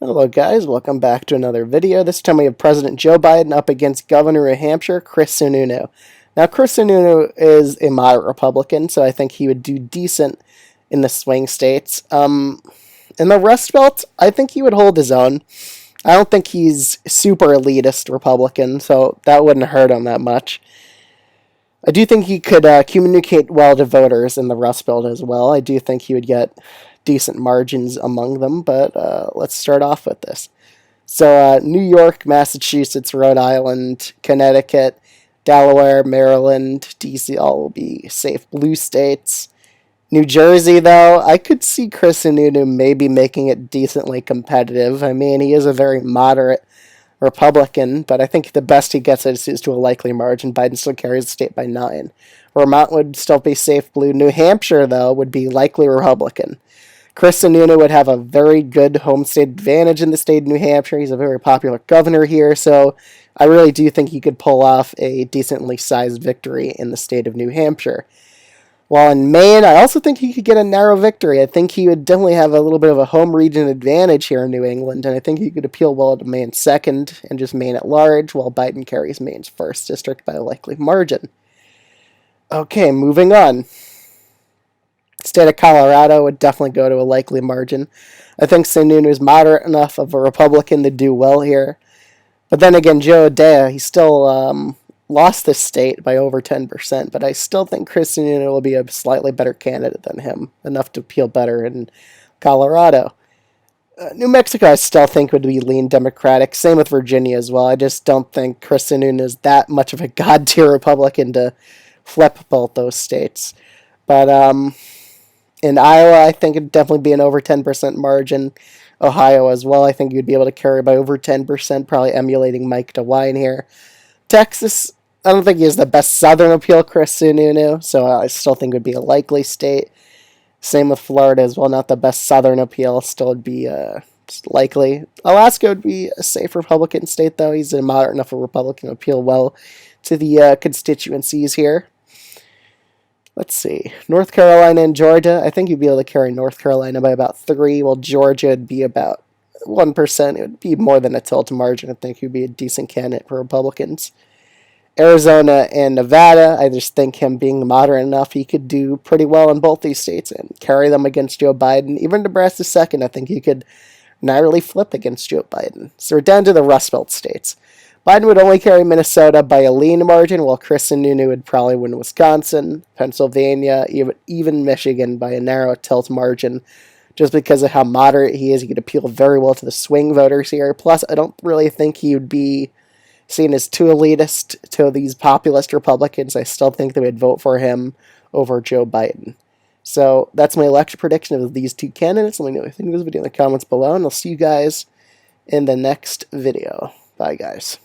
Hello guys, welcome back to another video. This time we have President Joe Biden up against Governor of New Hampshire, Chris Sununu. Now Chris Sununu is a moderate Republican, so I think he would do decent in the swing states. In the Rust Belt, I think he would hold his own. I don't think he's super elitist Republican, so that wouldn't hurt him that much. I do think he could communicate well to voters in the Rust Belt as well. I do think he would get decent margins among them, but let's start off with this. So, New York, Massachusetts, Rhode Island, Connecticut, Delaware, Maryland, DC all will be safe blue states. New Jersey, though, I could see Chris Sununu maybe making it decently competitive. I mean, he is a very moderate Republican, but I think the best he gets is to a likely margin. Biden still carries the state by 9. Vermont would still be safe blue. New Hampshire, though, would be likely Republican. Chris Sununu would have a very good home state advantage in the state of New Hampshire. He's a very popular governor here, so I really do think he could pull off a decently sized victory in the state of New Hampshire. While in Maine, I also think he could get a narrow victory. I think he would definitely have a little bit of a home region advantage here in New England, and I think he could appeal well to Maine's second and just Maine at large, while Biden carries Maine's first district by a likely margin. Okay, moving on. State of Colorado would definitely go to a likely margin. I think Sununu is moderate enough of a Republican to do well here. But then again, Joe Dea, he still lost this state by over 10%, but I still think Chris Sununu will be a slightly better candidate than him, enough to appeal better in Colorado. New Mexico, I still think would be lean Democratic. Same with Virginia as well. I just don't think Chris Sununu is that much of a god-tier Republican to flip both those states. But in Iowa, I think it'd definitely be an over 10% margin. Ohio as well, I think you'd be able to carry by over 10%, probably emulating Mike DeWine here. Texas, I don't think he has the best Southern appeal, Chris Sununu, so I still think it would be a likely state. Same with Florida as well, not the best Southern appeal, still would be likely. Alaska would be a safe Republican state, though. He's a moderate enough a Republican to appeal well to the constituencies here. Let's see. North Carolina and Georgia. I think you'd be able to carry North Carolina by about 3, while Georgia would be about 1%. It would be more than a tilt margin. I think he'd be a decent candidate for Republicans. Arizona and Nevada, I just think him being moderate enough, he could do pretty well in both these states and carry them against Joe Biden. Even Nebraska second, I think he could narrowly flip against Joe Biden. So we're down to the Rust Belt states. Biden would only carry Minnesota by a lean margin, while Chris Sununu would probably win Wisconsin, Pennsylvania, even Michigan by a narrow tilt margin. Just because of how moderate he is, he could appeal very well to the swing voters here. Plus, I don't really think he would be seen as too elitist to these populist Republicans. I still think they would vote for him over Joe Biden. So that's my election prediction of these two candidates. Let me know what you think of this video in the comments below, and I'll see you guys in the next video. Bye, guys.